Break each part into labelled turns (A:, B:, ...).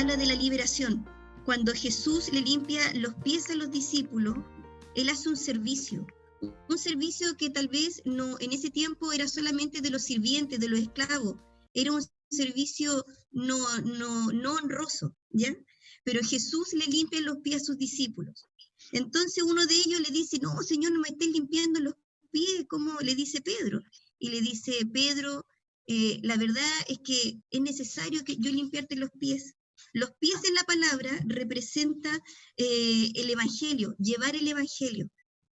A: habla de la liberación. Cuando Jesús le limpia los pies a los discípulos, Él hace un servicio que tal vez no, en ese tiempo era solamente de los sirvientes, de los esclavos, era un servicio no honroso, ¿ya? Pero Jesús le limpia los pies a sus discípulos. Entonces uno de ellos le dice, no, Señor, no me estés limpiando los pies, como le dice Pedro. Y le dice, Pedro, la verdad es que es necesario que yo limpiarte los pies. Los pies en la palabra representa el evangelio, llevar el evangelio.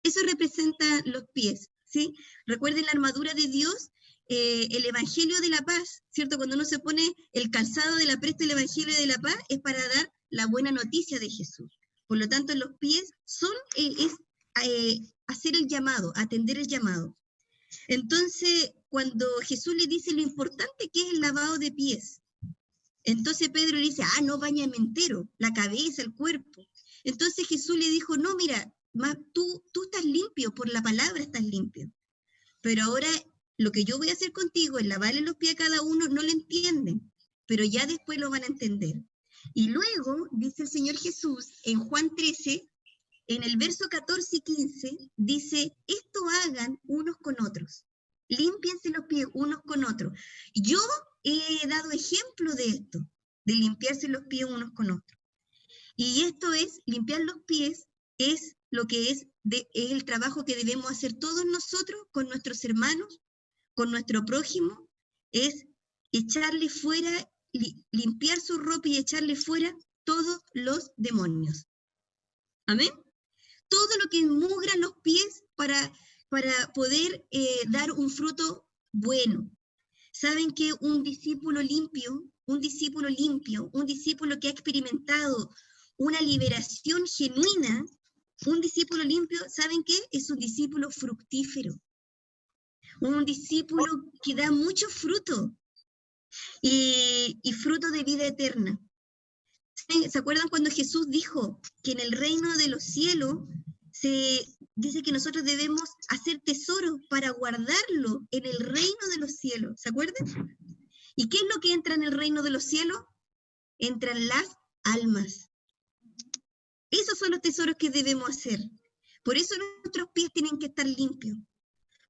A: Eso representa los pies, ¿sí? Recuerden la armadura de Dios, el evangelio de la paz, ¿cierto? Cuando uno se pone el calzado de la presta del evangelio de la paz, es para dar la buena noticia de Jesús. Por lo tanto, los pies son hacer el llamado, atender el llamado. Entonces, cuando Jesús le dice lo importante que es el lavado de pies, entonces Pedro le dice, no, báñame entero, la cabeza, el cuerpo. Entonces Jesús le dijo, no, mira, tú estás limpio, por la palabra estás limpio. Pero ahora lo que yo voy a hacer contigo es lavarle los pies a cada uno, no lo entienden, pero ya después lo van a entender. Y luego, dice el Señor Jesús en Juan 13, en el verso 14 y 15, dice, esto hagan unos con otros, límpiense los pies unos con otros. Yo he dado ejemplo de esto, de limpiarse los pies unos con otros. Y esto es, limpiar los pies, es lo que es el trabajo que debemos hacer todos nosotros con nuestros hermanos, con nuestro prójimo, es echarle fuera, limpiar su ropa y echarle fuera todos los demonios. Amén. Todo lo que enmugra los pies para poder dar un fruto bueno. Saben que un discípulo limpio, un discípulo que ha experimentado una liberación genuina, un discípulo limpio, ¿saben qué? Es un discípulo fructífero. Un discípulo que da mucho fruto y fruto de vida eterna. ¿Se acuerdan cuando Jesús dijo que en el reino de los cielos se dice que nosotros debemos hacer tesoros para guardarlo en el reino de los cielos? ¿Se acuerdan? ¿Y qué es lo que entra en el reino de los cielos? Entran las almas. Esos son los tesoros que debemos hacer. Por eso nuestros pies tienen que estar limpios.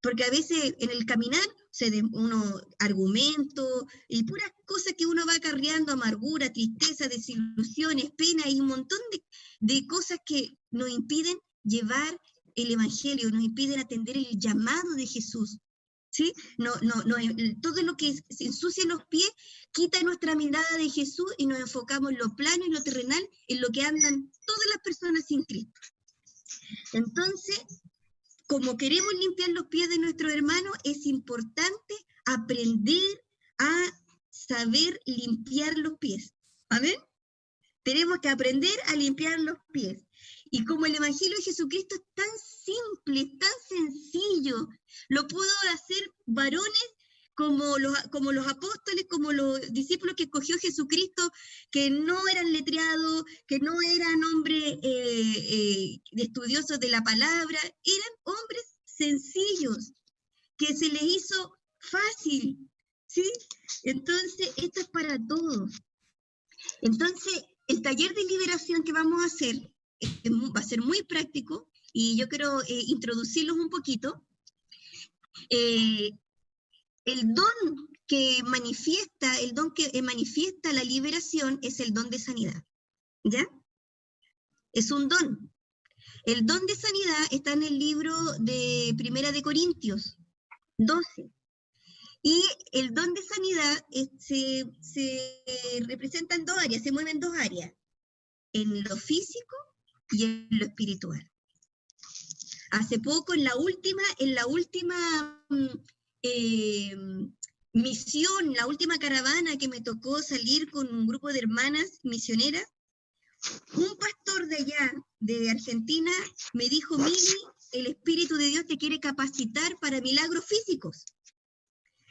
A: Porque a veces en el caminar se den unos argumentos y puras cosas que uno va acarreando, amargura, tristeza, desilusiones, pena y un montón de cosas que nos impiden llevar el evangelio, nos impiden atender el llamado de Jesús. ¿Sí? Todo lo que se ensucia los pies quita nuestra mirada de Jesús y nos enfocamos en lo plano y lo terrenal, en lo que andan todas las personas sin Cristo. Entonces, como queremos limpiar los pies de nuestros hermanos, es importante aprender a saber limpiar los pies. ¿Amén? Tenemos que aprender a limpiar los pies. Y como el Evangelio de Jesucristo es tan simple, tan sencillo, lo pudo hacer varones como los apóstoles, como los discípulos que escogió Jesucristo, que no eran letrados, que no eran hombres estudiosos de la palabra, eran hombres sencillos, que se les hizo fácil, ¿sí? Entonces, esto es para todos. Entonces, el taller de liberación que vamos a hacer va a ser muy práctico y yo quiero introducirlos un poquito. El don que manifiesta la liberación es el don de sanidad, ¿ya? Es un don. El don de sanidad está en el libro de Primera de Corintios 12. Y el don de sanidad se representa en dos áreas, se mueve en dos áreas, en lo físico y en lo espiritual. Hace poco, en la última misión, la última caravana que me tocó salir con un grupo de hermanas misioneras, un pastor de allá, de Argentina, me dijo, Mili, el Espíritu de Dios te quiere capacitar para milagros físicos.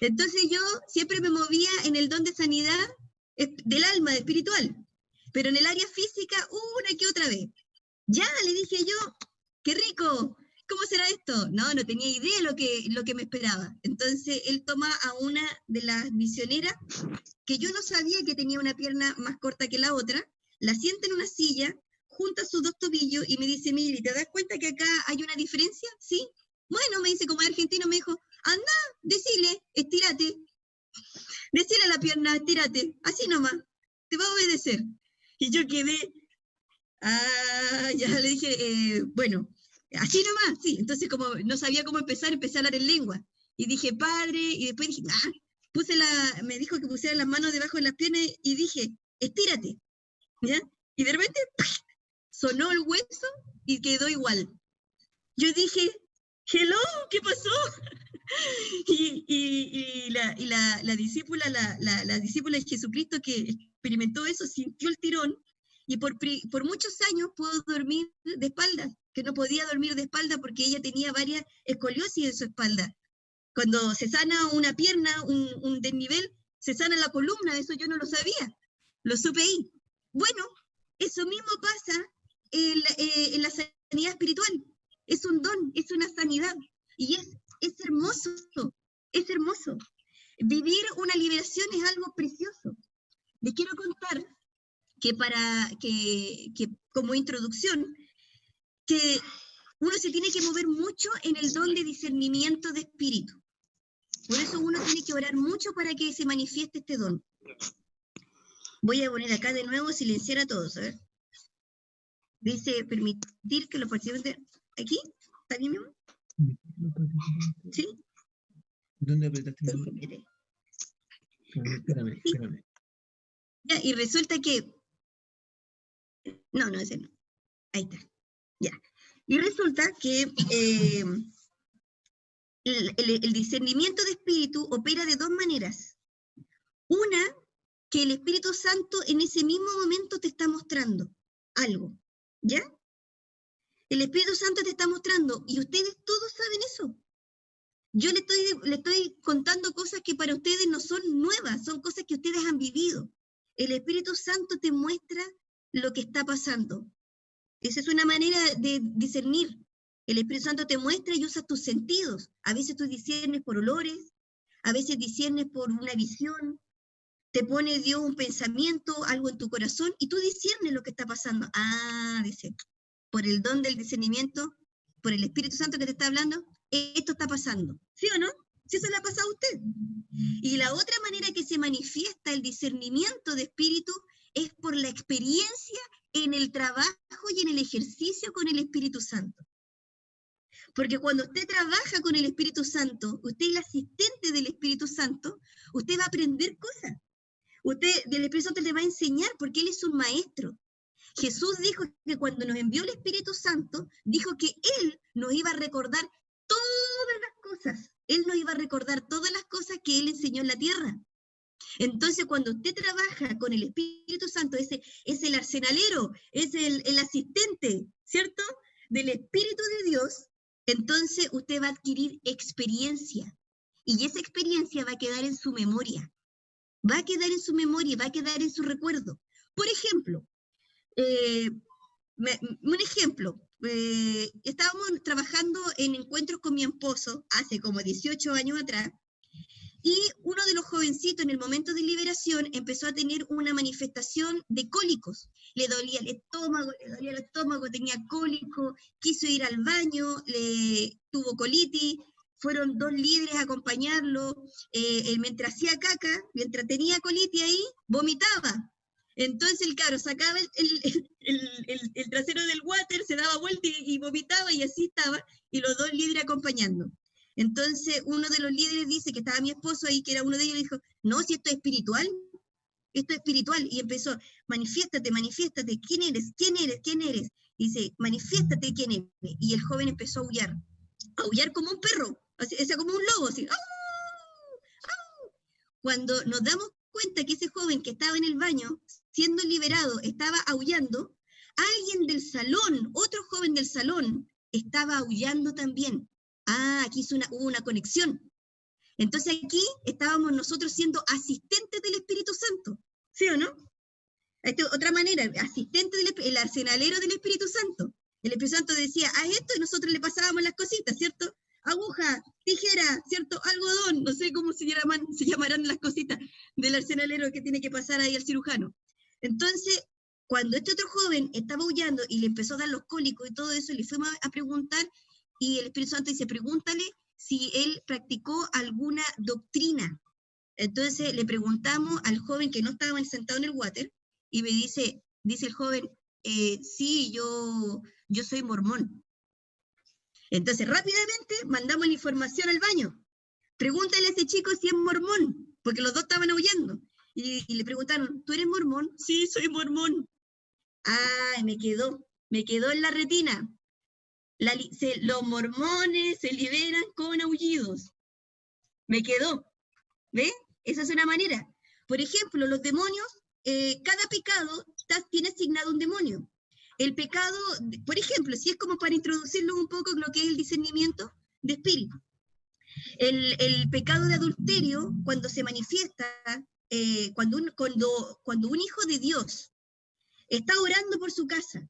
A: Entonces yo siempre me movía en el don de sanidad del alma, espiritual, pero en el área física una que otra vez. Ya, le dije yo, qué rico, ¿cómo será esto? No tenía idea lo que me esperaba. Entonces él toma a una de las misioneras, que yo no sabía que tenía una pierna más corta que la otra, la sienta en una silla, junta sus dos tobillos y me dice, Mili, ¿te das cuenta que acá hay una diferencia? Sí. Bueno, me dice, como argentino, me dijo, anda, decile, estírate. Decile a la pierna, estírate, así nomás, te va a obedecer. Y yo quedé, ya le dije, bueno, así nomás, sí. Entonces, como no sabía cómo empezar, empecé a hablar en lengua. Y dije, padre, y después dije, me dijo que pusiera las manos debajo de las piernas y dije, estírate, ¿ya? Y de repente, sonó el hueso y quedó igual. Yo dije, hello, ¿qué pasó? Y la discípula, la discípula de Jesucristo que experimentó eso, sintió el tirón, y por muchos años pudo dormir de espaldas, que no podía dormir de espalda porque ella tenía varias escoliosis en su espalda. Cuando se sana una pierna, un desnivel, se sana la columna, eso yo no lo sabía, lo supe ahí. Bueno, eso mismo pasa en la sanidad espiritual, es un don, es una sanidad, y es hermoso, es hermoso. Vivir una liberación es algo precioso. Les quiero contar que como introducción, que uno se tiene que mover mucho en el don de discernimiento de espíritu. Por eso uno tiene que orar mucho para que se manifieste este don. Voy a poner acá de nuevo, silenciar a todos, a ver. Dice, permitir que los participantes... ¿Aquí? ¿Está bien, mi amor? ¿Sí?
B: ¿Dónde apretaste? Espérame.
A: Ya, y resulta que... No, ese no. Ahí está. Ya. Y resulta que el discernimiento de espíritu opera de dos maneras. Una, que el Espíritu Santo en ese mismo momento te está mostrando algo, ¿ya? El Espíritu Santo te está mostrando, y ustedes todos saben eso. Yo le estoy contando cosas que para ustedes no son nuevas, son cosas que ustedes han vivido. El Espíritu Santo te muestra lo que está pasando. Esa es una manera de discernir. El Espíritu Santo te muestra y usa tus sentidos. A veces tú disciernes por olores, a veces disciernes por una visión, te pone Dios un pensamiento, algo en tu corazón, y tú disciernes lo que está pasando. Dice, por el don del discernimiento, por el Espíritu Santo que te está hablando, esto está pasando. ¿Sí o no? ¿Sí eso le ha pasado a usted? Y la otra manera que se manifiesta el discernimiento de espíritu es por la experiencia en el trabajo y en el ejercicio con el Espíritu Santo. Porque cuando usted trabaja con el Espíritu Santo, usted es el asistente del Espíritu Santo, usted va a aprender cosas. Del Espíritu Santo le va a enseñar porque Él es un maestro. Jesús dijo que cuando nos envió el Espíritu Santo, dijo que Él nos iba a recordar todas las cosas. Él nos iba a recordar todas las cosas que Él enseñó en la tierra. Entonces, cuando usted trabaja con el Espíritu Santo, es el arsenalero, es el asistente, ¿cierto? Del Espíritu de Dios, entonces usted va a adquirir experiencia. Y esa experiencia va a quedar en su memoria. Va a quedar en su memoria, va a quedar en su recuerdo. Por ejemplo, estábamos trabajando en encuentros con mi esposo hace como 18 años atrás, y uno de los jovencitos en el momento de liberación empezó a tener una manifestación de cólicos. Le dolía el estómago, tenía cólico, quiso ir al baño, tuvo colitis, fueron 2 líderes a acompañarlo, mientras hacía caca, mientras tenía colitis ahí, vomitaba. Entonces el cabro sacaba el trasero del water, se daba vuelta y vomitaba, y así estaba, y los 2 líderes acompañando. Entonces uno de los líderes dice, que estaba mi esposo ahí, que era uno de ellos, dijo, no, si esto es espiritual, y empezó, manifiéstate, ¿quién eres? Y dice, manifiéstate, ¿quién eres? Y el joven empezó a aullar como un perro, o sea, como un lobo, así, ¡au! ¡Au! Cuando nos damos cuenta que ese joven que estaba en el baño, siendo liberado, estaba aullando, alguien del salón, otro joven del salón, estaba aullando también. Aquí hubo una conexión. Entonces aquí estábamos nosotros siendo asistentes del Espíritu Santo, ¿sí o no? Esta es otra manera, asistente el arsenalero del Espíritu Santo. El Espíritu Santo decía, haz esto, y nosotros le pasábamos las cositas, ¿cierto? Aguja, tijera, ¿cierto? Algodón, no sé cómo se llamarán las cositas del arsenalero que tiene que pasar ahí al cirujano. Entonces, cuando este otro joven estaba aullando y le empezó a dar los cólicos y todo eso, le fuimos a preguntar, y el Espíritu Santo dice, pregúntale si él practicó alguna doctrina. Entonces le preguntamos al joven que no estaba sentado en el water, y me dice el joven, sí, yo soy mormón. Entonces rápidamente mandamos la información al baño. Pregúntale a ese chico si es mormón, porque los dos estaban aullando. Y le preguntaron, ¿tú eres mormón? Sí, soy mormón. Ah, me quedó en la retina. Los mormones se liberan con aullidos. Me quedó. ¿Ves? Esa es una manera. Por ejemplo, los demonios, cada pecado tiene asignado un demonio. El pecado, por ejemplo, si es como para introducirlo un poco en lo que es el discernimiento de espíritu. El pecado de adulterio, cuando se manifiesta, cuando un hijo de Dios está orando por su casa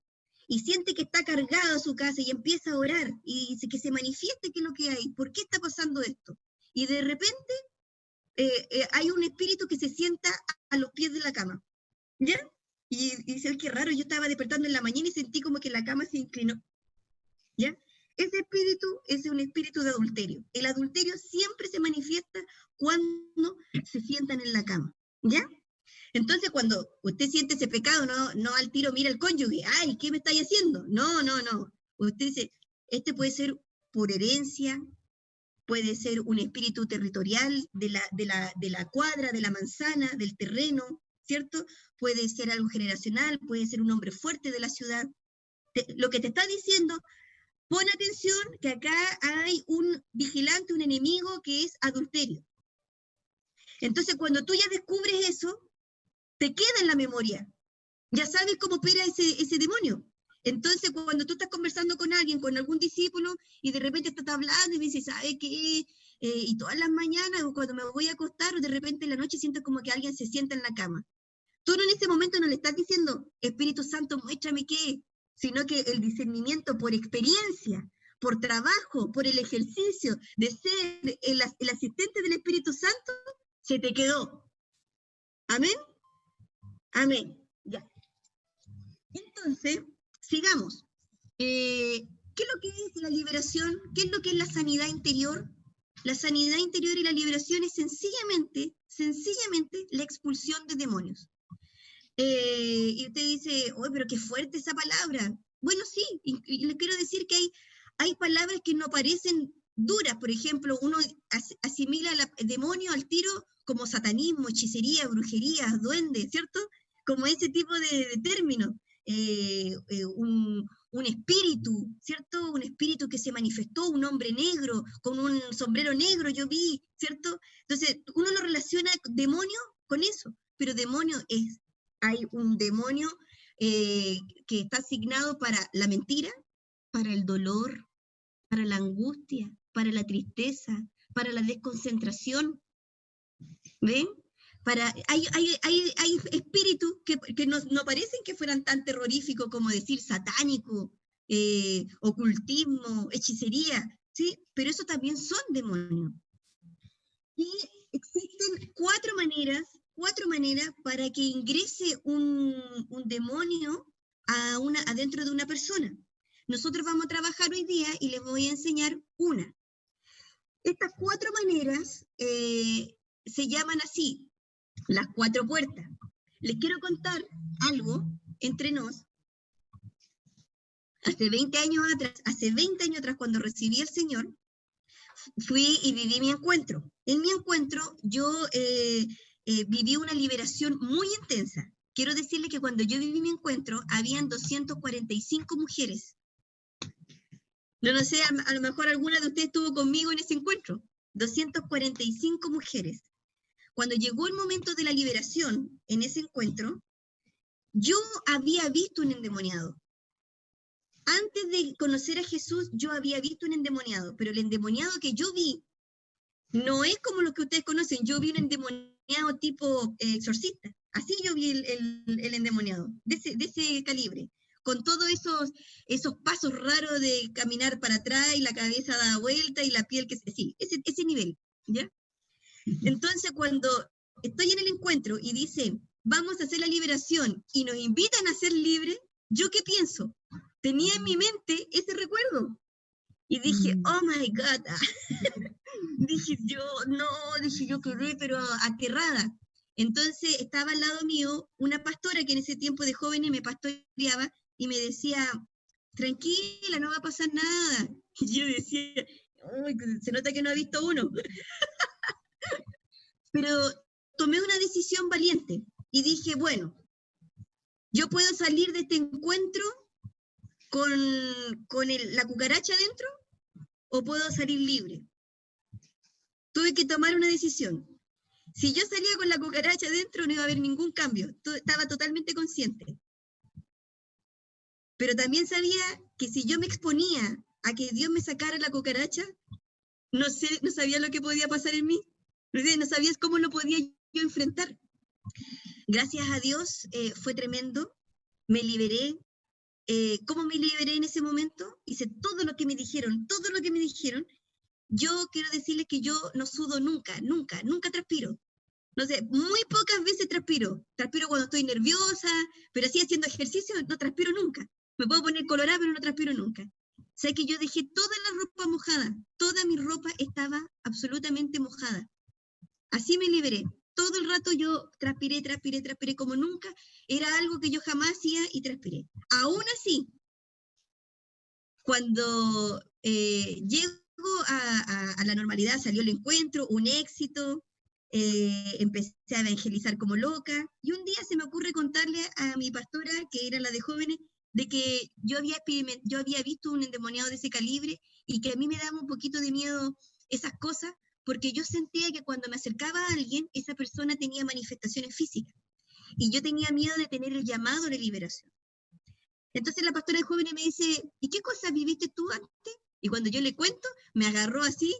A: y siente que está cargado su casa y empieza a orar y dice que se manifieste qué es lo que hay, ¿por qué está pasando esto? Y de repente hay un espíritu que se sienta a los pies de la cama, ¿ya? Y dice, qué raro, yo estaba despertando en la mañana y sentí como que la cama se inclinó, ¿ya? Ese espíritu es un espíritu de adulterio. El adulterio siempre se manifiesta cuando se sientan en la cama, ¿ya? Entonces, cuando usted siente ese pecado, no al tiro mira al cónyuge, ay, ¿qué me estáis haciendo? No. Usted dice, este puede ser por herencia, puede ser un espíritu territorial de la cuadra, de la manzana, del terreno, ¿cierto? Puede ser algo generacional, puede ser un hombre fuerte de la ciudad. Lo que te está diciendo, pon atención que acá hay un vigilante, un enemigo que es adulterio. Entonces, cuando tú ya descubres eso, te queda en la memoria. Ya sabes cómo opera ese demonio. Entonces, cuando tú estás conversando con alguien, con algún discípulo, y de repente estás hablando y me dices, ¿sabes qué? Y todas las mañanas, o cuando me voy a acostar, o de repente en la noche siento como que alguien se sienta en la cama. Tú en ese momento no le estás diciendo, Espíritu Santo, muéstrame qué, sino que el discernimiento por experiencia, por trabajo, por el ejercicio de ser el asistente del Espíritu Santo, se te quedó. ¿Amén? Amén. Ya. Entonces, sigamos. ¿Qué es lo que es la liberación? ¿Qué es lo que es la sanidad interior? La sanidad interior y la liberación es sencillamente la expulsión de demonios. Y usted dice, oh, pero qué fuerte esa palabra. Bueno, sí, y le quiero decir que hay palabras que no parecen duras. Por ejemplo, uno asimila demonio al tiro como satanismo, hechicería, brujería, duende, ¿cierto? Como ese tipo de términos. Un espíritu, ¿cierto? Un espíritu que se manifestó, un hombre negro, con un sombrero negro, yo vi, ¿cierto? Entonces, uno lo relaciona demonio con eso, pero demonio hay un demonio que está asignado para la mentira, para el dolor, para la angustia, para la tristeza, para la desconcentración. ¿Ven? Hay espíritus que no parecen que fueran tan terroríficos como decir satánico, ocultismo, hechicería, ¿sí? Pero eso también son demonios. Y existen cuatro maneras para que ingrese un demonio adentro de una persona. Nosotros vamos a trabajar hoy día y les voy a enseñar una. Estas cuatro maneras se llaman así, las cuatro puertas. Les quiero contar algo entre nos. Hace 20 años atrás, cuando recibí al Señor, fui y viví mi encuentro. En mi encuentro yo viví una liberación muy intensa. Quiero decirles que cuando yo viví mi encuentro, habían 245 mujeres. No sé, a lo mejor alguna de ustedes estuvo conmigo en ese encuentro. 245 mujeres. Cuando llegó el momento de la liberación en ese encuentro, yo había visto un endemoniado. Antes de conocer a Jesús, yo había visto un endemoniado, pero el endemoniado que yo vi no es como lo que ustedes conocen. Yo vi un endemoniado tipo exorcista. Así yo vi el endemoniado, de ese calibre. con todos esos pasos raros de caminar para atrás y la cabeza da vuelta y la piel que sí, ese nivel, ¿ya? Entonces cuando estoy en el encuentro y dicen, vamos a hacer la liberación y nos invitan a ser libres, ¿yo qué pienso? Tenía en mi mente ese recuerdo. Y dije, oh my God. Dije yo quedé pero aterrada. Entonces estaba al lado mío una pastora que en ese tiempo de jóvenes me pastoreaba y me decía, tranquila, no va a pasar nada. Y yo decía, uy, se nota que no ha visto uno. Pero tomé una decisión valiente y dije, bueno, yo puedo salir de este encuentro con la cucaracha dentro o puedo salir libre. Tuve que tomar una decisión. Si yo salía con la cucaracha dentro no iba a haber ningún cambio. Estaba totalmente consciente. Pero también sabía que si yo me exponía a que Dios me sacara la cucaracha, no sabía lo que podía pasar en mí. No sabía cómo lo podía yo enfrentar. Gracias a Dios fue tremendo. Me liberé. ¿Cómo me liberé en ese momento? Hice todo lo que me dijeron. Yo quiero decirles que yo no sudo nunca transpiro. No sé, muy pocas veces transpiro. Transpiro cuando estoy nerviosa, pero así haciendo ejercicio no transpiro nunca. Me puedo poner colorada, pero no transpiro nunca. O sea que yo dejé toda la ropa mojada. Toda mi ropa estaba absolutamente mojada. Así me liberé. Todo el rato yo transpiré como nunca. Era algo que yo jamás hacía y transpiré. Aún así, cuando llego a la normalidad, salió el encuentro, un éxito, empecé a evangelizar como loca, y un día se me ocurre contarle a mi pastora, que era la de jóvenes, de que yo había visto un endemoniado de ese calibre, y que a mí me daba un poquito de miedo esas cosas, porque yo sentía que cuando me acercaba a alguien, esa persona tenía manifestaciones físicas, y yo tenía miedo de tener el llamado de liberación. Entonces la pastora de jóvenes me dice, ¿y qué cosas viviste tú antes? Y cuando yo le cuento, me agarró así,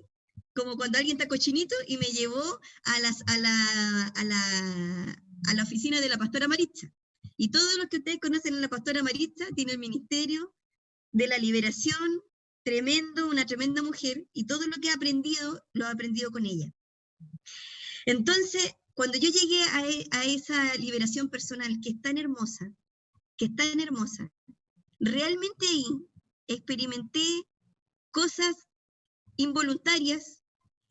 A: como cuando alguien está cochinito, y me llevó a la oficina de la pastora Maritza. Y todos los que ustedes conocen a la pastora Maritza tiene el ministerio de la liberación, tremendo, una tremenda mujer, y todo lo que he aprendido, lo he aprendido con ella. Entonces, cuando yo llegué a esa liberación personal, que es tan hermosa, realmente ahí experimenté cosas involuntarias.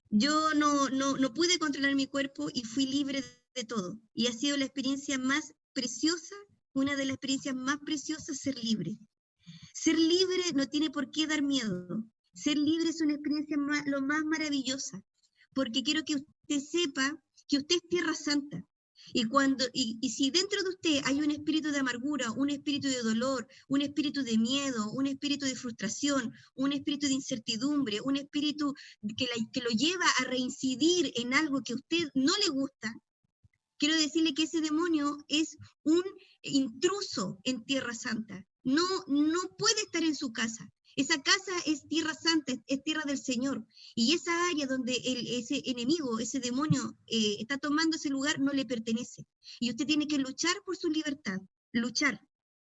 A: Yo no pude controlar mi cuerpo y fui libre de todo. Y ha sido la experiencia más preciosa, una de las experiencias más preciosas, ser libre. Ser libre no tiene por qué dar miedo. Ser libre es una experiencia lo más maravillosa, porque quiero que usted sepa que usted es tierra santa. Y si dentro de usted hay un espíritu de amargura, un espíritu de dolor, un espíritu de miedo, un espíritu de frustración, un espíritu de incertidumbre, un espíritu que lo lleva a reincidir en algo que a usted no le gusta, quiero decirle que ese demonio es un intruso en Tierra Santa. No puede estar en su casa. Esa casa es tierra santa, es tierra del Señor. Y esa área donde ese enemigo, ese demonio está tomando ese lugar, no le pertenece. Y usted tiene que luchar por su libertad. Luchar.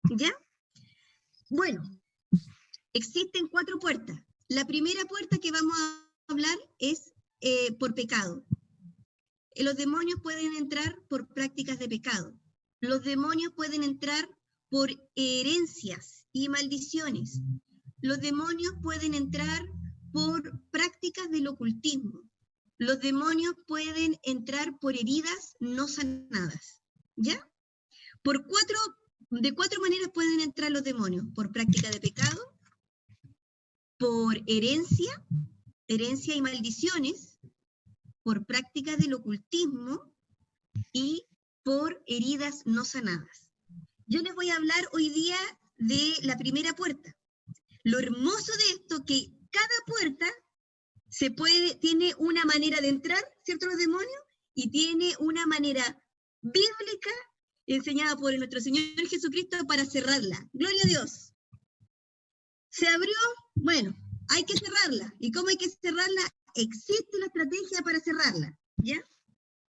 A: ¿Ya? Bueno, existen 4 puertas. La primera puerta que vamos a hablar es por pecado. Los demonios pueden entrar por prácticas de pecado. Los demonios pueden entrar por herencias y maldiciones. Los demonios pueden entrar por prácticas del ocultismo. Los demonios pueden entrar por heridas no sanadas. ¿Ya? De 4 maneras pueden entrar los demonios. Por práctica de pecado, por herencia y maldiciones, por prácticas del ocultismo y por heridas no sanadas. Yo les voy a hablar hoy día de la primera puerta. Lo hermoso de esto que cada puerta tiene una manera de entrar, ¿cierto? Los demonios, y tiene una manera bíblica enseñada por nuestro Señor Jesucristo para cerrarla. Gloria a Dios. Se abrió, bueno, hay que cerrarla. ¿Y cómo hay que cerrarla? Existe la estrategia para cerrarla, ¿ya?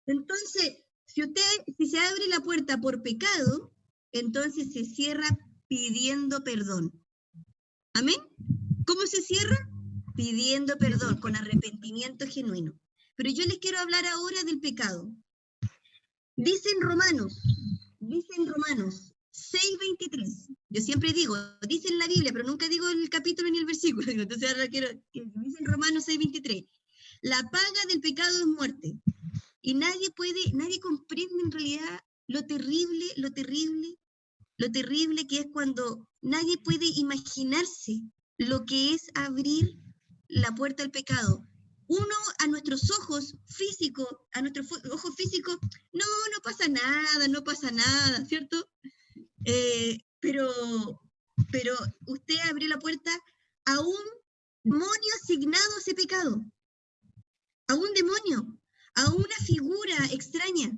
A: Entonces, si se abre la puerta por pecado, entonces se cierra pidiendo perdón. ¿Amén? ¿Cómo se cierra? Pidiendo perdón, con arrepentimiento genuino. Pero yo les quiero hablar ahora del pecado. Dicen Romanos 6:23. Yo siempre digo, dice en la Biblia, pero nunca digo el capítulo ni el versículo. Entonces ahora dice en Romanos 6:23. La paga del pecado es muerte. Y nadie comprende en realidad lo terrible que es cuando nadie puede imaginarse lo que es abrir la puerta al pecado. Uno, a nuestros ojos físicos, no pasa nada, ¿cierto? Pero usted abrió la puerta a un demonio asignado a ese pecado, a un demonio, a una figura extraña,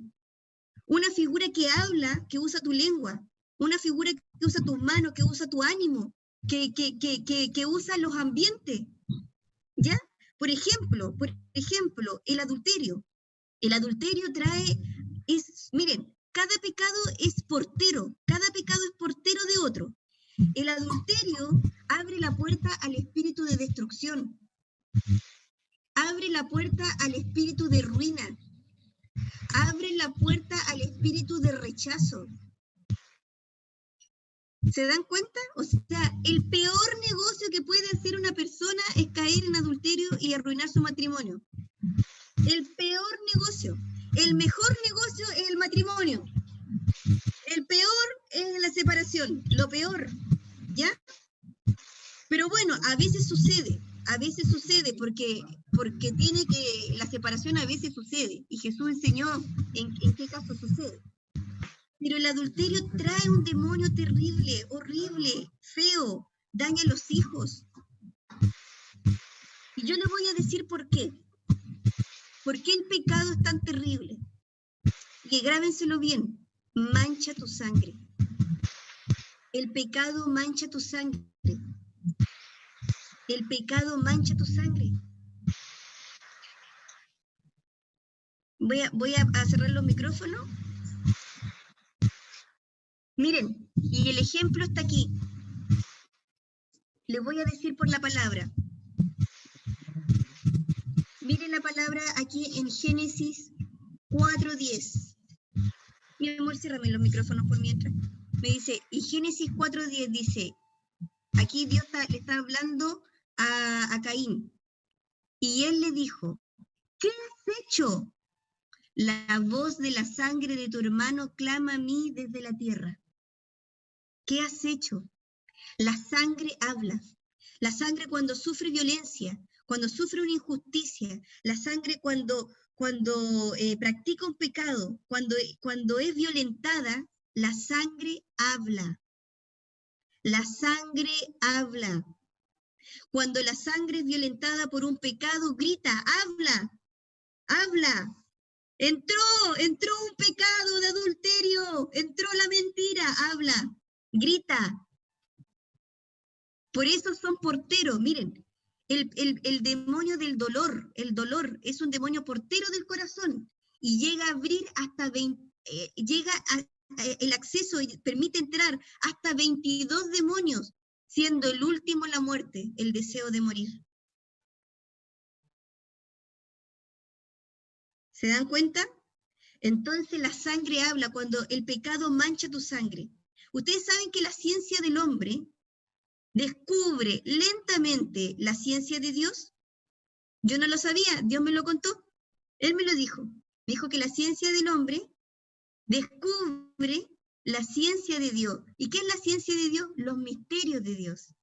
A: una figura que habla, que usa tu lengua, una figura que usa tus manos, que usa tu ánimo, que usa los ambientes, ¿ya? Por ejemplo, el adulterio. El adulterio miren, cada pecado es portero de otro. El adulterio abre la puerta al espíritu de destrucción, abre la puerta al espíritu de ruina, abre la puerta al espíritu de rechazo. ¿Se dan cuenta? O sea, el peor negocio que puede hacer una persona es caer en adulterio y arruinar su matrimonio. El peor negocio. El mejor negocio es el matrimonio. El peor es la separación. Lo peor. ¿Ya? Pero bueno, a veces sucede porque la separación a veces sucede. Y Jesús enseñó en qué caso sucede. Pero el adulterio trae un demonio terrible, horrible, feo, daña a los hijos. Y yo le voy a decir por qué. ¿Por qué el pecado es tan terrible? Y grábenselo bien, mancha tu sangre. El pecado mancha tu sangre. El pecado mancha tu sangre. Voy a cerrar los micrófonos. Miren, y el ejemplo está aquí. Le voy a decir por la palabra. Miren la palabra aquí en Génesis 4:10. Mi amor, ciérrame los micrófonos por mientras. Me dice, y Génesis 4:10 dice, aquí Dios le está hablando a Caín. Y él le dijo, ¿qué has hecho? La voz de la sangre de tu hermano clama a mí desde la tierra. ¿Qué has hecho? La sangre habla. La sangre cuando sufre violencia, cuando sufre una injusticia, la sangre cuando practica un pecado, cuando es violentada, la sangre habla. La sangre habla. Cuando la sangre es violentada por un pecado, grita, habla. Entró un pecado de adulterio, entró la mentira, habla, grita. Por eso son porteros, miren, el demonio del dolor, el dolor es un demonio portero del corazón y llega a abrir hasta el acceso y permite entrar hasta 22 demonios, siendo el último la muerte, el deseo de morir. ¿Se dan cuenta? Entonces la sangre habla cuando el pecado mancha tu sangre. Ustedes saben que la ciencia del hombre descubre lentamente la ciencia de Dios. Yo no lo sabía, Dios me lo contó. Él me lo dijo. Me dijo que la ciencia del hombre descubre la ciencia de Dios. ¿Y qué es la ciencia de Dios? Los misterios de Dios.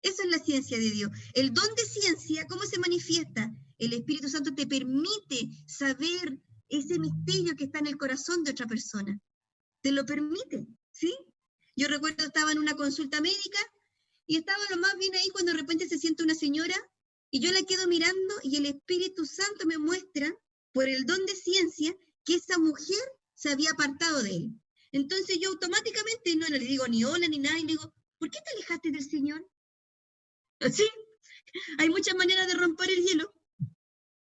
A: Eso es la ciencia de Dios. El don de ciencia, ¿cómo se manifiesta? El Espíritu Santo te permite saber ese misterio que está en el corazón de otra persona. Te lo permite, ¿sí? Yo recuerdo estaba en una consulta médica y estaba lo más bien ahí cuando de repente se siente una señora y yo la quedo mirando y el Espíritu Santo me muestra por el don de ciencia que esa mujer se había apartado de él. Entonces yo automáticamente no le digo ni hola ni nada y le digo, ¿por qué te alejaste del Señor? ¿Sí? Hay muchas maneras de romper el hielo.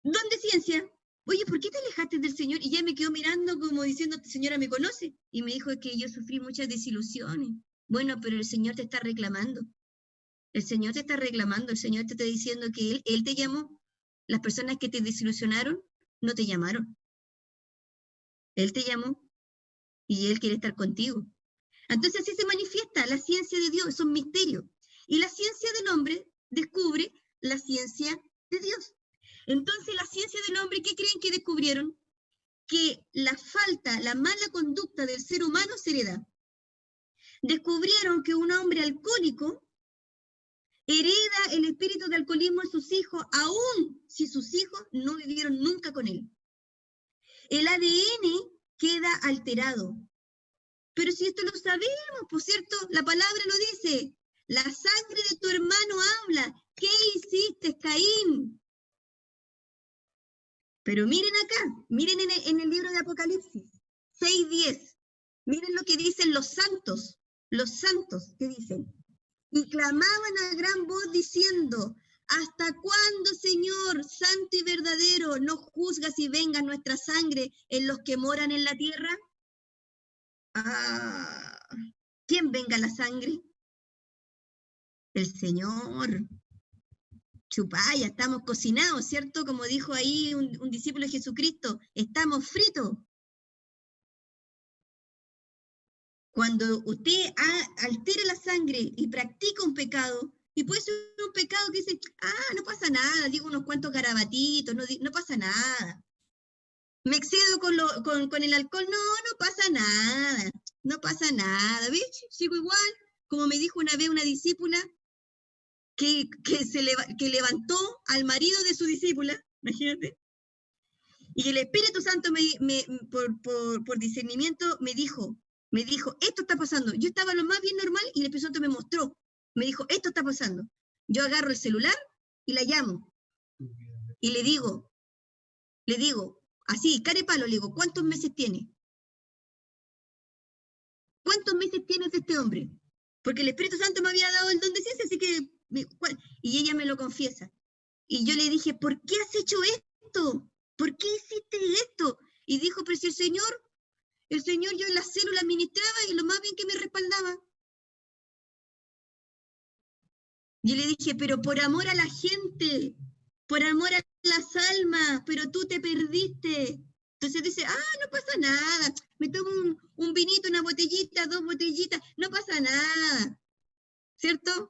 A: Don de ciencia. Oye, ¿por qué te alejaste del Señor? Y ella me quedó mirando como diciendo, esta señora me conoce. Y me dijo que yo sufrí muchas desilusiones. Bueno, pero el Señor te está reclamando. El Señor te está reclamando, el Señor te está diciendo que Él te llamó. Las personas que te desilusionaron no te llamaron. Él te llamó y Él quiere estar contigo. Entonces así se manifiesta la ciencia de Dios, es un misterio. Y la ciencia del hombre descubre la ciencia de Dios. Entonces la ciencia del hombre, ¿qué creen que descubrieron? Que la falta, la mala conducta del ser humano se hereda. Descubrieron que un hombre alcohólico hereda el espíritu de alcoholismo en sus hijos, aun si sus hijos no vivieron nunca con él. El ADN queda alterado. Pero si esto lo sabemos, por cierto, la palabra lo dice. La sangre de tu hermano habla. ¿Qué hiciste, Caín? Pero miren acá, miren en el libro de Apocalipsis 6:10. Miren lo que dicen los santos, ¿qué dicen? Y clamaban a gran voz diciendo: ¿hasta cuándo, Señor, santo y verdadero, no juzgas y venga nuestra sangre en los que moran en la tierra? ¿Quién venga la sangre? El Señor. Chupaya, estamos cocinados, ¿cierto? Como dijo ahí un discípulo de Jesucristo, estamos fritos. Cuando usted altera la sangre y practica un pecado, y puede ser un pecado que dice, no pasa nada, digo unos cuantos garabatitos, no pasa nada. Me excedo con el alcohol, no pasa nada, no pasa nada, ¿ves? Sigo igual, como me dijo una vez una discípula, que levantó al marido de su discípula, imagínate, y el Espíritu Santo por discernimiento me dijo, esto está pasando. Yo estaba lo más bien normal y el Espíritu Santo me mostró, me dijo, esto está pasando. Yo agarro el celular y la llamo, y le digo, así, carepalo, le digo, ¿cuántos meses tiene? ¿Cuántos meses tienes de este hombre? Porque el Espíritu Santo me había dado el don de ciencia, así que... Y ella me lo confiesa. Y yo le dije, ¿por qué has hecho esto? ¿Por qué hiciste esto? Y dijo, pero si el Señor yo en la célula ministraba y lo más bien que me respaldaba. Y le dije, pero por amor a la gente, por amor a las almas, pero tú te perdiste. Entonces dice, no pasa nada, me tomo un vinito, una botellita, 2 botellitas, no pasa nada, ¿cierto?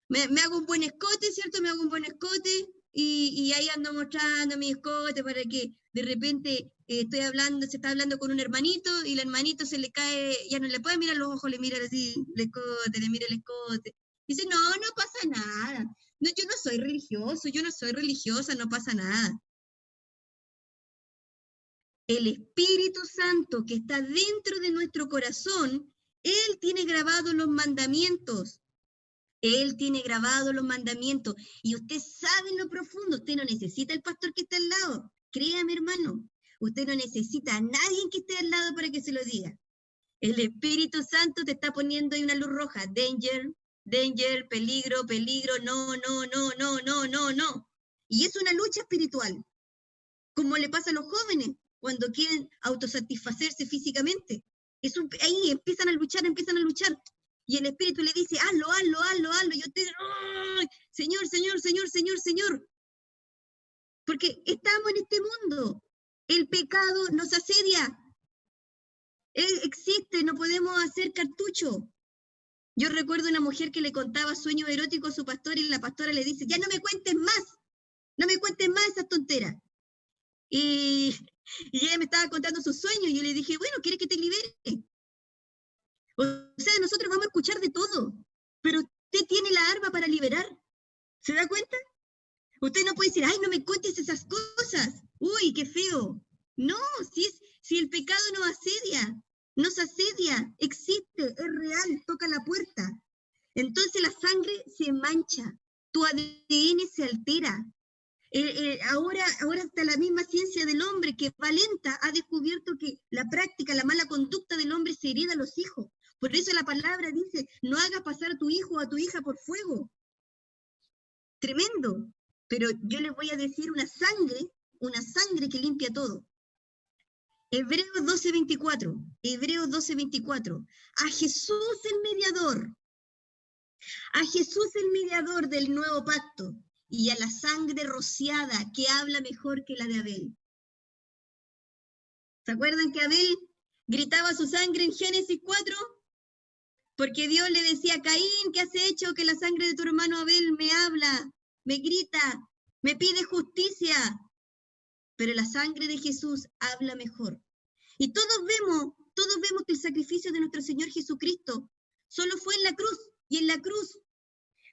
A: Me hago un buen escote, ¿cierto? Me hago un buen escote y ahí ando mostrando mi escote para que de repente se está hablando con un hermanito y el hermanito se le cae, ya no le puede mirar los ojos, le mira así el escote, le mira el escote. Dice, no pasa nada. No, yo no soy religioso, yo no soy religiosa, no pasa nada. El Espíritu Santo que está dentro de nuestro corazón, Él tiene grabados los mandamientos. Él tiene grabados los mandamientos y usted sabe en lo profundo, usted no necesita el pastor que está al lado. Créame, hermano, usted no necesita a nadie que esté al lado para que se lo diga. El Espíritu Santo te está poniendo ahí una luz roja, danger, danger, peligro, peligro, no. Y es una lucha espiritual, como le pasa a los jóvenes cuando quieren autosatisfacerse físicamente. Ahí empiezan a luchar. Y el Espíritu le dice, hazlo. Y usted, ¡ay! Señor. Porque estamos en este mundo. El pecado nos asedia. Él existe, no podemos hacer cartucho. Yo recuerdo una mujer que le contaba sueños eróticos a su pastor y la pastora le dice, ya no me cuentes más esas tonteras. Y ella me estaba contando sus sueños y yo le dije, bueno, ¿quieres que te libere? O sea, nosotros vamos a escuchar de todo, pero usted tiene la arma para liberar. ¿Se da cuenta? Usted no puede decir, ay, no me cuentes esas cosas. Uy, qué feo. No, si el pecado nos asedia, existe, es real, toca la puerta. Entonces la sangre se mancha, tu ADN se altera. Ahora hasta la misma ciencia del hombre, que Valenta ha descubierto que la práctica, la mala conducta del hombre se hereda a los hijos. Por eso la palabra dice, no hagas pasar a tu hijo o a tu hija por fuego. Tremendo. Pero yo les voy a decir una sangre que limpia todo. Hebreos 12:24. Hebreos 12:24. A Jesús el mediador. A Jesús el mediador del nuevo pacto y a la sangre rociada que habla mejor que la de Abel. ¿Se acuerdan que Abel gritaba su sangre en Génesis 4? Porque Dios le decía, Caín, ¿qué has hecho? Que la sangre de tu hermano Abel me habla, me grita, me pide justicia. Pero la sangre de Jesús habla mejor. Y todos vemos que el sacrificio de nuestro Señor Jesucristo solo fue en la cruz y en la cruz.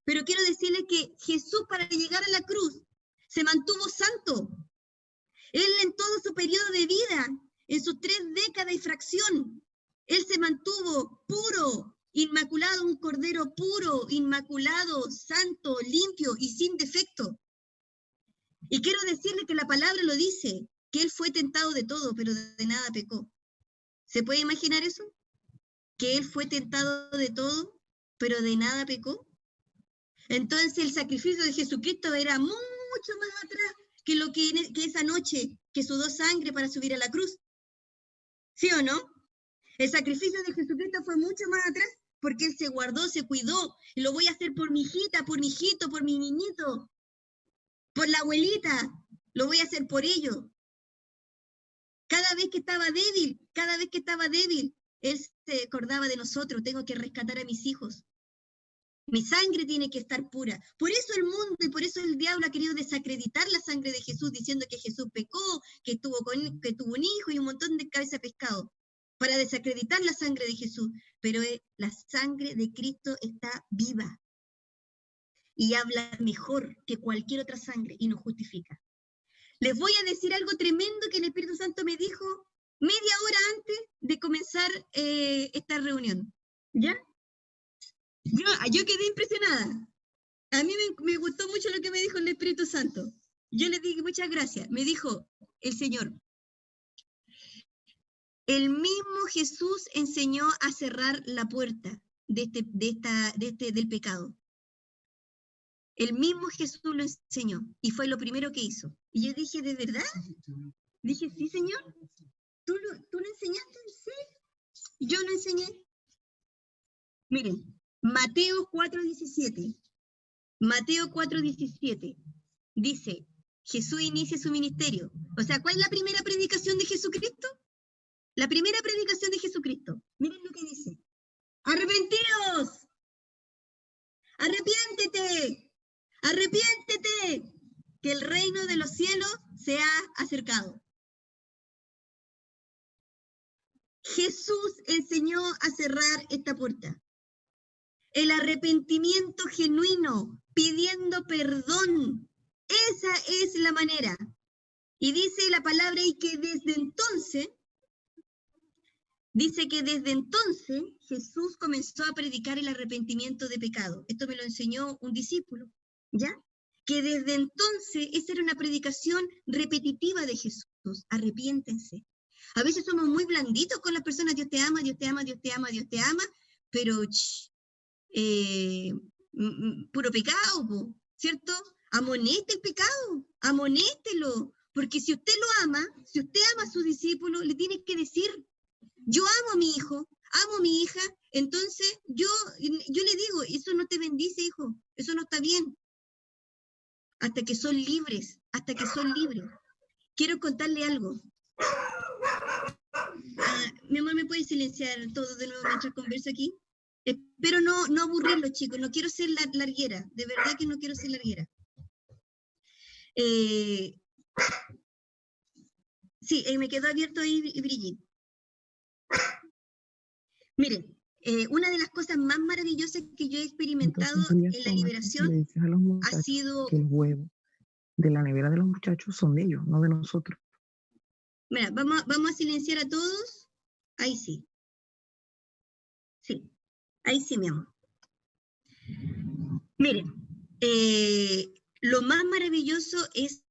A: Pero quiero decirles que Jesús, para llegar a la cruz, se mantuvo santo. Él en todo su periodo de vida, en sus 3 décadas y fracción, Él se mantuvo puro, inmaculado, un cordero puro, inmaculado, santo, limpio y sin defecto. Y quiero decirle que la palabra lo dice, que Él fue tentado de todo, pero de nada pecó. ¿Se puede imaginar eso? Que Él fue tentado de todo, pero de nada pecó. Entonces el sacrificio de Jesucristo era mucho más atrás que lo que esa noche que sudó sangre para subir a la cruz. ¿Sí o no? El sacrificio de Jesucristo fue mucho más atrás porque Él se guardó, se cuidó. Y lo voy a hacer por mi hijita, por mi hijito, por mi niñito, por la abuelita. Lo voy a hacer por ellos. Cada vez que estaba débil, Él se acordaba de nosotros. Tengo que rescatar a mis hijos. Mi sangre tiene que estar pura. Por eso el mundo y por eso el diablo ha querido desacreditar la sangre de Jesús, diciendo que Jesús pecó, que tuvo un hijo y un montón de cabeza de pescado, para desacreditar la sangre de Jesús. Pero la sangre de Cristo está viva y habla mejor que cualquier otra sangre y nos justifica. Les voy a decir algo tremendo que el Espíritu Santo me dijo media hora antes de comenzar esta reunión. ¿Ya? Yo quedé impresionada. A mí me gustó mucho lo que me dijo el Espíritu Santo. Yo le dije muchas gracias. Me dijo el Señor, el mismo Jesús enseñó a cerrar la puerta del pecado. El mismo Jesús lo enseñó y fue lo primero que hizo. Y yo dije, ¿de verdad? Dije, sí, Señor. ¿Tú lo enseñaste? Sí. Yo lo enseñé. Miren. Mateo 4:17. Mateo 4:17 dice, Jesús inicia su ministerio. O sea, ¿cuál es la primera predicación de Jesucristo? La primera predicación de Jesucristo. Miren lo que dice. ¡Arrepentíos! ¡Arrepiéntete! ¡Arrepiéntete! Que el reino de los cielos se ha acercado. Jesús enseñó a cerrar esta puerta. El arrepentimiento genuino, pidiendo perdón. Esa es la manera. Y dice la palabra y que desde entonces, Jesús comenzó a predicar el arrepentimiento de pecado. Esto me lo enseñó un discípulo, ¿ya? Que desde entonces esa era una predicación repetitiva de Jesús. Arrepiéntense. A veces somos muy blanditos con las personas, Dios te ama, Dios te ama, Dios te ama, Dios te ama, pero puro pecado, ¿cierto? Amoneste el pecado, amonéstelo, porque si usted lo ama, si usted ama a su discípulo, le tiene que decir, yo amo a mi hijo, amo a mi hija, entonces yo le digo, eso no te bendice, hijo, eso no está bien. Hasta que son libres. Quiero contarle algo. Mi amor, ¿me puede silenciar todo de nuevo mientras converso aquí? Espero no aburrirlos, chicos. No quiero ser larguera. De verdad que no quiero ser larguera. Sí, me quedó abierto ahí, Brigitte. Miren, una de las cosas más maravillosas que yo he experimentado en la liberación ha sido...
C: que los huevos de la nevera de los muchachos son de ellos, no de nosotros.
A: Mira, vamos a silenciar a todos. Ahí sí. Sí, ahí sí, mi amor. Miren, lo más maravilloso es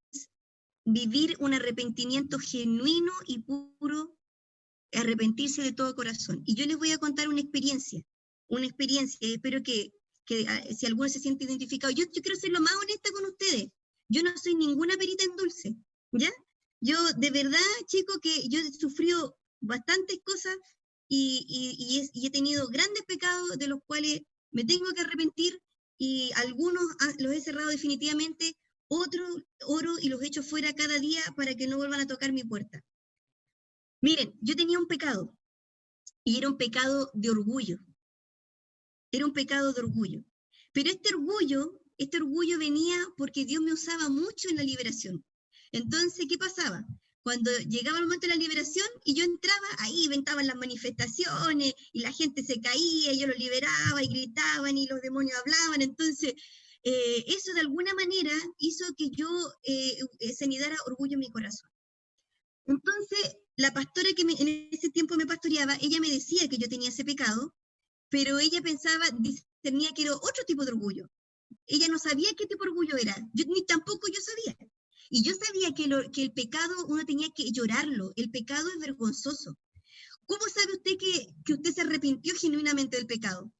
A: vivir un arrepentimiento genuino y puro, arrepentirse de todo corazón. Y yo les voy a contar una experiencia, espero que si alguno se siente identificado, yo quiero ser lo más honesta con ustedes. Yo no soy ninguna perita en dulce, ¿ya? Yo, de verdad, chicos, que yo he sufrido bastantes cosas y he tenido grandes pecados de los cuales me tengo que arrepentir, y algunos los he cerrado definitivamente, otros oro y los echo fuera cada día para que no vuelvan a tocar mi puerta. Miren, yo tenía un pecado, y era un pecado de orgullo. Era un pecado de orgullo. Pero este orgullo venía porque Dios me usaba mucho en la liberación. Entonces, ¿qué pasaba? Cuando llegaba el momento de la liberación y yo entraba, ahí inventaban las manifestaciones y la gente se caía y yo los liberaba y gritaban y los demonios hablaban. Entonces, eso de alguna manera hizo que yo sanidara orgullo en mi corazón. Entonces, la pastora que en ese tiempo me pastoreaba, ella me decía que yo tenía ese pecado, pero ella discernía que era otro tipo de orgullo. Ella no sabía qué tipo de orgullo era, ni tampoco yo sabía. Y yo sabía que el pecado uno tenía que llorarlo, el pecado es vergonzoso. ¿Cómo sabe usted que usted se arrepintió genuinamente del pecado?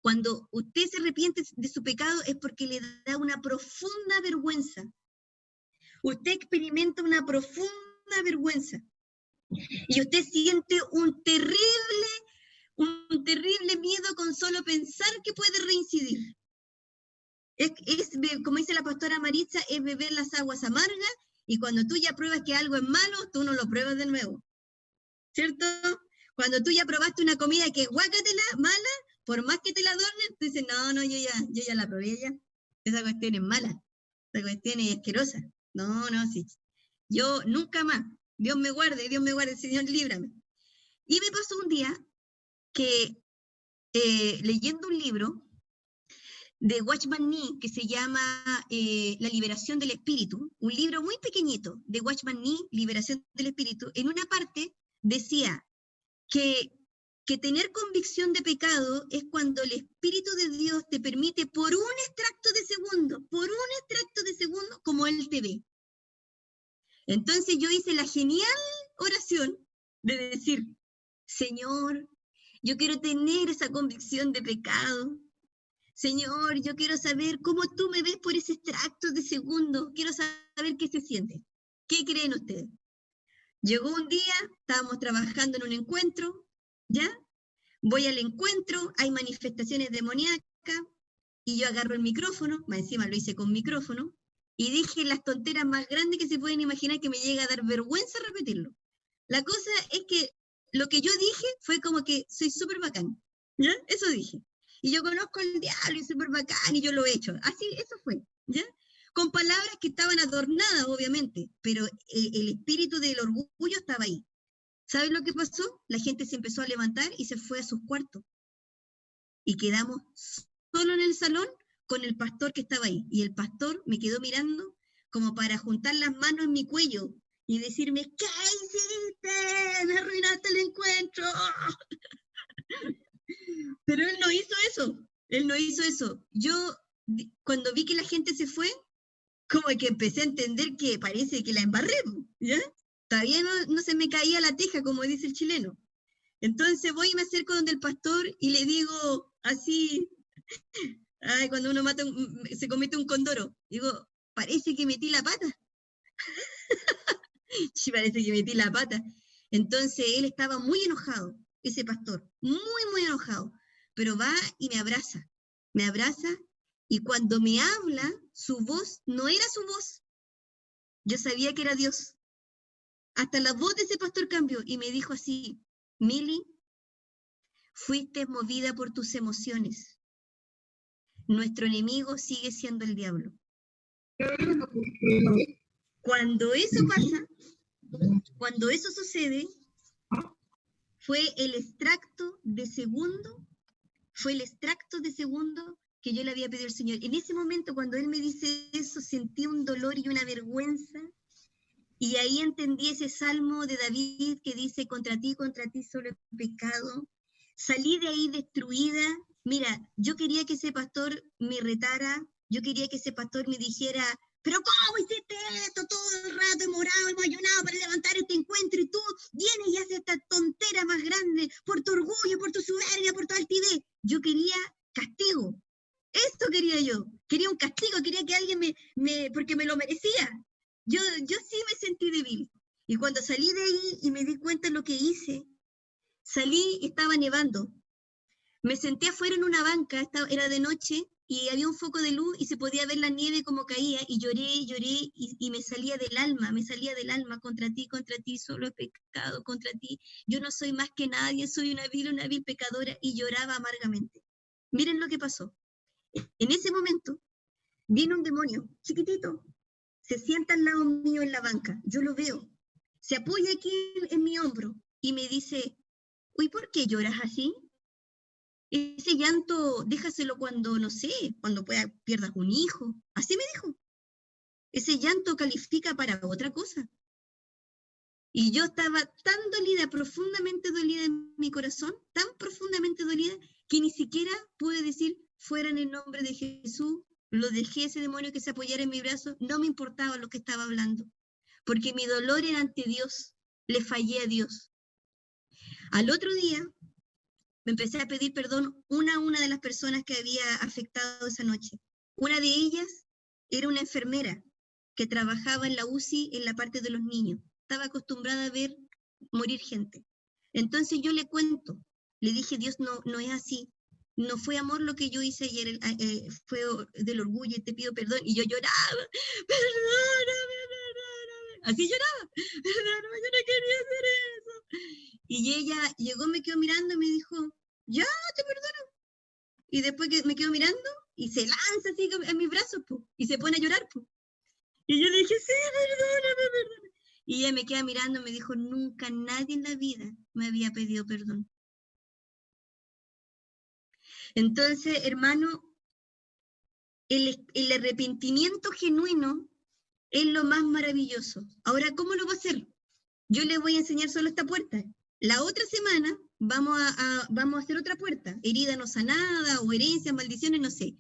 A: Cuando usted se arrepiente de su pecado es porque le da una profunda vergüenza. Usted experimenta una profunda vergüenza. Y usted siente un terrible miedo con solo pensar que puede reincidir. Como dice la pastora Maritza, es beber las aguas amargas, y cuando tú ya pruebas que algo es malo, tú no lo pruebas de nuevo. ¿Cierto? Cuando tú ya probaste una comida que es guácatela, mala, por más que te la adornen, tú dices, no, yo ya la probé ya. Esa cuestión es mala. Esa cuestión es asquerosa. No, sí. Yo nunca más. Dios me guarde, Señor, líbrame. Y me pasó un día que leyendo un libro de Watchman Nee que se llama La liberación del espíritu, un libro muy pequeñito de Watchman Nee, Liberación del espíritu, en una parte decía que tener convicción de pecado es cuando el Espíritu de Dios te permite por un extracto de segundo, como Él te ve. Entonces yo hice la genial oración de decir, Señor, yo quiero tener esa convicción de pecado. Señor, yo quiero saber cómo tú me ves por ese extracto de segundo. Quiero saber qué se siente. ¿Qué creen ustedes? Llegó un día, estábamos trabajando en un encuentro, ¿ya? Voy al encuentro, hay manifestaciones demoníacas, y yo agarro el micrófono, más encima lo hice con micrófono, y dije las tonteras más grandes que se pueden imaginar, que me llega a dar vergüenza repetirlo. La cosa es que lo que yo dije fue como que soy súper bacán, ¿ya? Eso dije. Y yo conozco al diablo y súper bacán y yo lo he hecho. Así, eso fue, ¿ya? Con palabras que estaban adornadas, obviamente, pero el espíritu del orgullo estaba ahí. ¿Saben lo que pasó? La gente se empezó a levantar y se fue a sus cuartos. Y quedamos solo en el salón con el pastor que estaba ahí. Y el pastor me quedó mirando como para juntar las manos en mi cuello y decirme, ¿qué hiciste? Me arruinaste el encuentro. Pero él no hizo eso. Yo, cuando vi que la gente se fue, como que empecé a entender que parece que la embarré, ¿ya? Todavía no se me caía la teja, como dice el chileno. Entonces voy y me acerco donde el pastor y le digo así, cuando uno se comete un condoro, digo, parece que metí la pata. Sí, parece que metí la pata. Entonces él estaba muy enojado, ese pastor, muy enojado, pero va y me abraza, y cuando me habla, su voz no era su voz. Yo sabía que era Dios. Hasta la voz de ese pastor cambió y me dijo así, Mili, fuiste movida por tus emociones. Nuestro enemigo sigue siendo el diablo. Cuando eso pasa, cuando eso sucede, fue el extracto de segundo que yo le había pedido al Señor. En ese momento, cuando Él me dice eso, sentí un dolor y una vergüenza, y ahí entendí ese salmo de David que dice, contra ti solo he pecado. Salí de ahí destruida. Mira, yo quería que ese pastor me retara, yo quería que ese pastor me dijera, pero ¿cómo hiciste esto todo el rato? Hemos orado, hemos ayunado para levantar este encuentro y tú vienes y haces esta tontera más grande por tu orgullo, por tu soberbia, por tu altivez. Yo quería castigo. Esto quería yo. Quería un castigo, quería que alguien porque me lo merecía. Yo sí me sentí débil. Y cuando salí de ahí y me di cuenta de lo que hice, salí, estaba nevando. Me senté afuera en una banca, era de noche, y había un foco de luz y se podía ver la nieve como caía, y lloré, y me salía del alma, contra ti, solo he pecado, contra ti. Yo no soy más que nadie, soy una vil pecadora, y lloraba amargamente. Miren lo que pasó. En ese momento, viene un demonio, chiquitito, se sienta al lado mío en la banca, yo lo veo, se apoya aquí en mi hombro, y me dice, uy, ¿por qué lloras así? Ese llanto, déjaselo cuando, no sé, cuando pierdas un hijo. Así me dijo. Ese llanto califica para otra cosa. Y yo estaba tan dolida, profundamente dolida en mi corazón, tan profundamente dolida, que ni siquiera pude decir, fuera en el nombre de Jesús, lo dejé ese demonio que se apoyara en mi brazo, no me importaba lo que estaba hablando, porque mi dolor era ante Dios, le fallé a Dios. Al otro día, me empecé a pedir perdón una a una de las personas que había afectado esa noche. Una de ellas era una enfermera que trabajaba en la UCI en la parte de los niños. Estaba acostumbrada a ver morir gente. Entonces yo le cuento, le dije, Dios, no es así. No fue amor lo que yo hice ayer, fue del orgullo y te pido perdón. Y yo lloraba, perdóname. Así lloraba, perdóname, yo no quería hacer eso. Y ella llegó, me quedó mirando y me dijo, ya, te perdono. Y después que me quedó mirando y se lanza así en mis brazos, po, y se pone a llorar. Po. Y yo le dije, sí, perdóname. Y ella me queda mirando y me dijo, nunca nadie en la vida me había pedido perdón. Entonces, hermano, el arrepentimiento genuino es lo más maravilloso. Ahora, ¿cómo lo va a hacer? Yo les voy a enseñar solo esta puerta. La otra semana vamos a hacer otra puerta, herida no sanada, o herencias, maldiciones, no sé.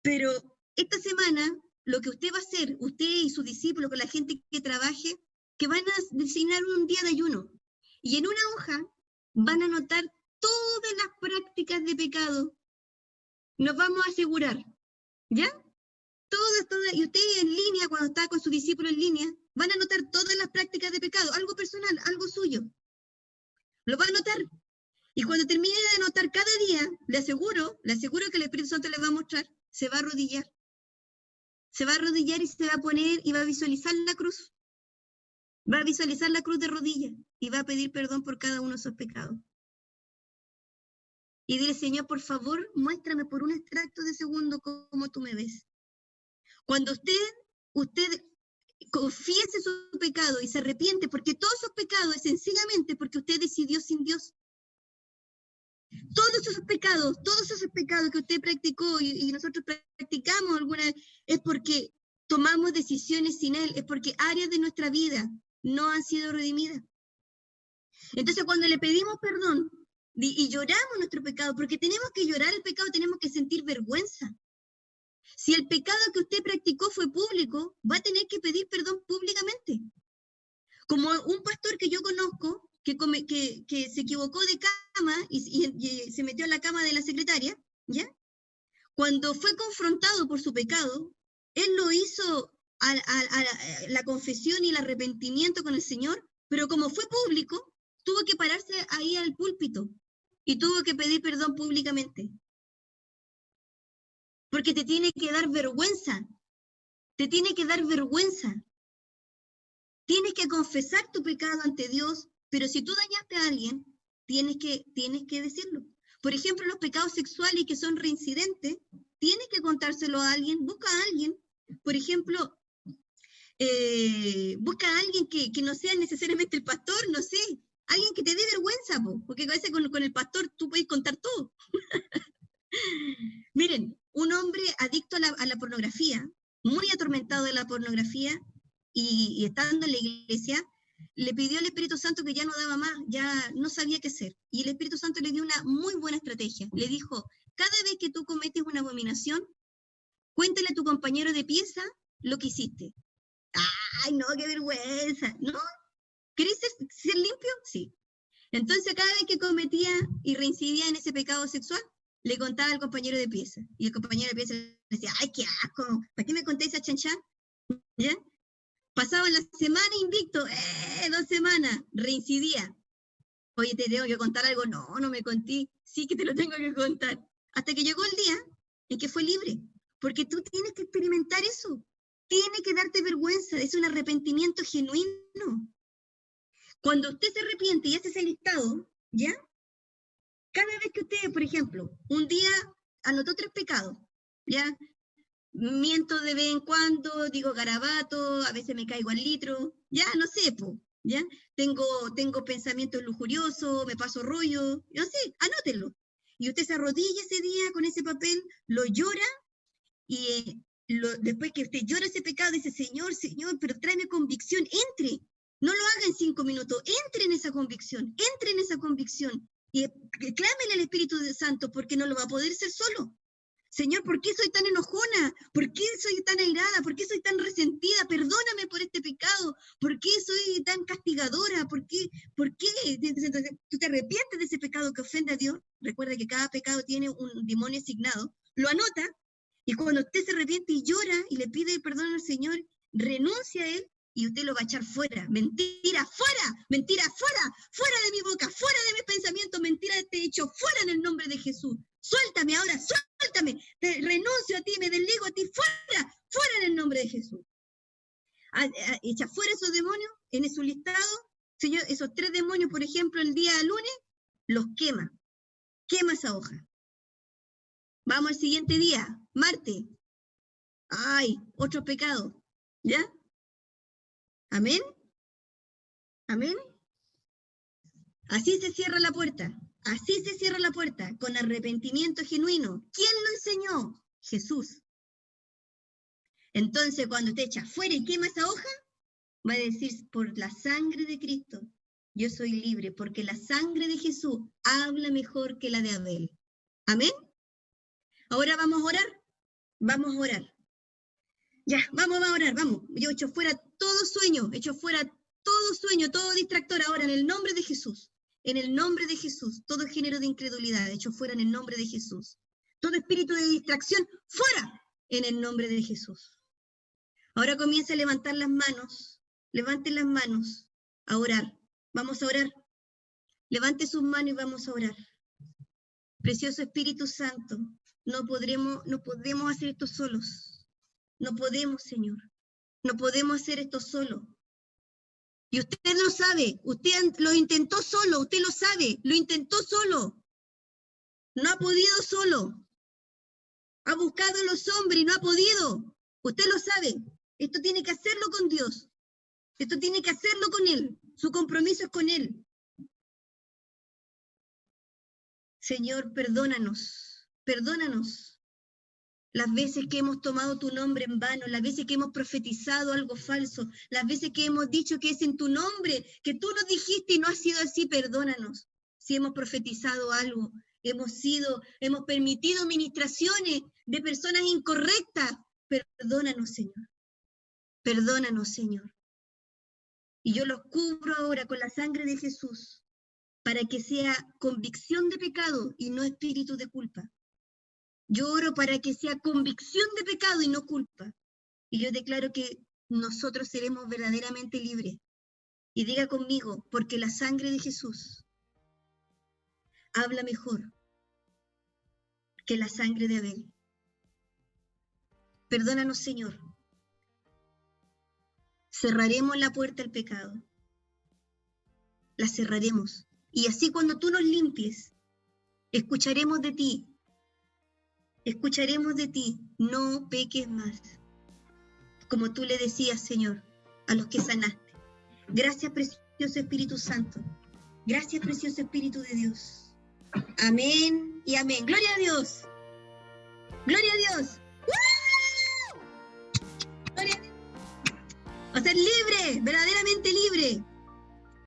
A: Pero esta semana, lo que usted va a hacer, usted y su discípulo, con la gente que trabaje, que van a designar un día de ayuno. Y en una hoja van a anotar todas las prácticas de pecado. Nos vamos a asegurar, ¿ya? Todas, y usted en línea, cuando está con su discípulo en línea, van a anotar todas las prácticas de pecado, algo personal, algo suyo. Lo va a anotar. Y cuando termine de anotar cada día, le aseguro que el Espíritu Santo le va a mostrar, se va a arrodillar. Se va a arrodillar y se va a poner y va a visualizar la cruz. Va a visualizar la cruz de rodillas y va a pedir perdón por cada uno de esos pecados. Y dile, Señor, por favor, muéstrame por un extracto de segundo cómo tú me ves. Cuando usted confiese su pecado y se arrepiente, porque todos esos pecados es sencillamente porque usted decidió sin Dios. Todos esos pecados que usted practicó y nosotros practicamos alguna vez, es porque tomamos decisiones sin Él, es porque áreas de nuestra vida no han sido redimidas. Entonces, cuando le pedimos perdón y lloramos nuestro pecado, porque tenemos que llorar el pecado, tenemos que sentir vergüenza. Si el pecado que usted practicó fue público, va a tener que pedir perdón públicamente. Como un pastor que yo conozco, que se equivocó de cama y se metió a la cama de la secretaria, ¿ya? Cuando fue confrontado por su pecado, él lo hizo a la confesión y el arrepentimiento con el Señor, pero como fue público, tuvo que pararse ahí al púlpito y tuvo que pedir perdón públicamente. Porque te tiene que dar vergüenza. Te tiene que dar vergüenza. Tienes que confesar tu pecado ante Dios, pero si tú dañaste a alguien, tienes que decirlo. Por ejemplo, los pecados sexuales que son reincidentes, tienes que contárselo a alguien, busca a alguien. Por ejemplo, busca a alguien que no sea necesariamente el pastor, no sé, alguien que te dé vergüenza, porque a veces con el pastor tú puedes contar todo. Miren, un hombre adicto a la pornografía, muy atormentado de la pornografía, y estando en la iglesia, le pidió al Espíritu Santo que ya no daba más, ya no sabía qué hacer. Y el Espíritu Santo le dio una muy buena estrategia. Le dijo, cada vez que tú cometes una abominación, cuéntale a tu compañero de pieza lo que hiciste. ¡Ay, no, qué vergüenza! ¿No? ¿Querés ser limpio? Sí. Entonces, cada vez que cometía y reincidía en ese pecado sexual, le contaba al compañero de pieza. Y el compañero de pieza le decía, ¡ay, qué asco! ¿Para qué me contáis esa chanchán? ¿Ya? Pasaba la semana invicto, 2 semanas, reincidía. Oye, te tengo que contar algo. No me conté. Sí que te lo tengo que contar. Hasta que llegó el día en que fue libre. Porque tú tienes que experimentar eso. Tiene que darte vergüenza. Es un arrepentimiento genuino. Cuando usted se arrepiente y hace ese listado, ¿ya? Cada vez que usted, por ejemplo, un día anotó 3 pecados, ¿ya? Miento de vez en cuando, digo garabato, a veces me caigo al litro, ya, no sé, ¿ya? Tengo pensamientos lujuriosos, me paso rollo, no sé, anótenlo. Y usted se arrodilla ese día con ese papel, lo llora, y después que usted llora ese pecado, dice, Señor, pero tráeme convicción, entre. No lo haga en 5 minutos, entre en esa convicción, y clámele al Espíritu Santo, porque no lo va a poder ser solo. Señor, ¿por qué soy tan enojona? ¿Por qué soy tan airada? ¿Por qué soy tan resentida? Perdóname por este pecado. ¿Por qué soy tan castigadora? ¿Por qué? ¿Tú te arrepientes de ese pecado que ofende a Dios? Recuerda que cada pecado tiene un demonio asignado. Lo anota, y cuando usted se arrepiente y llora y le pide perdón al Señor, renuncia a Él y usted lo va a echar fuera. Mentira, fuera, fuera de mi boca, fuera de mis pensamientos, mentira te he hecho fuera en el nombre de Jesús. Suéltame ahora, suéltame, renuncio a ti, me desligo a ti, fuera en el nombre de Jesús. Echa fuera esos demonios en su listado, Señor, esos 3 demonios, por ejemplo, el día lunes, los quema esa hoja. Vamos al siguiente día, martes. Ay, otro pecado, ¿ya? Amén. Amén. Así se cierra la puerta. Así se cierra la puerta, con arrepentimiento genuino. ¿Quién lo enseñó? Jesús. Entonces, cuando usted echa fuera y quema esa hoja, va a decir, por la sangre de Cristo, yo soy libre, porque la sangre de Jesús habla mejor que la de Abel. Amén. Ahora vamos a orar. Vamos a orar. Ya, vamos a orar, vamos. Yo echo fuera todo sueño, todo distractor ahora en el nombre de Jesús. En el nombre de Jesús, todo género de incredulidad, hecho fuera en el nombre de Jesús. Todo espíritu de distracción, fuera en el nombre de Jesús. Ahora comienza a levantar las manos, levanten las manos, a orar. Vamos a orar. Levante sus manos y vamos a orar. Precioso Espíritu Santo, no podemos hacer esto solos. No podemos, Señor. No podemos hacer esto solo. Y usted lo sabe, usted lo intentó solo, usted lo sabe, lo intentó solo. No ha podido solo. Ha buscado a los hombres y no ha podido. Usted lo sabe. Esto tiene que hacerlo con Dios. Esto tiene que hacerlo con Él. Su compromiso es con Él. Señor, perdónanos. Perdónanos. Las veces que hemos tomado tu nombre en vano, las veces que hemos profetizado algo falso, las veces que hemos dicho que es en tu nombre, que tú nos dijiste y no ha sido así, perdónanos. Si hemos profetizado algo, hemos permitido ministraciones de personas incorrectas, perdónanos, Señor. Perdónanos, Señor. Y yo los cubro ahora con la sangre de Jesús, para que sea convicción de pecado y no espíritu de culpa. Yo oro para que sea convicción de pecado y no culpa. Y yo declaro que nosotros seremos verdaderamente libres. Y diga conmigo, porque la sangre de Jesús habla mejor que la sangre de Abel. Perdónanos, Señor. Cerraremos la puerta al pecado. La cerraremos. Y así cuando tú nos limpies, escucharemos de ti. Escucharemos de ti, no peques más. Como tú le decías, Señor, a los que sanaste. Gracias, precioso Espíritu Santo. Gracias, precioso Espíritu de Dios. Amén y amén. Gloria a Dios. Gloria a Dios. ¡Woo! Gloria a Dios. A ser libre, verdaderamente libre.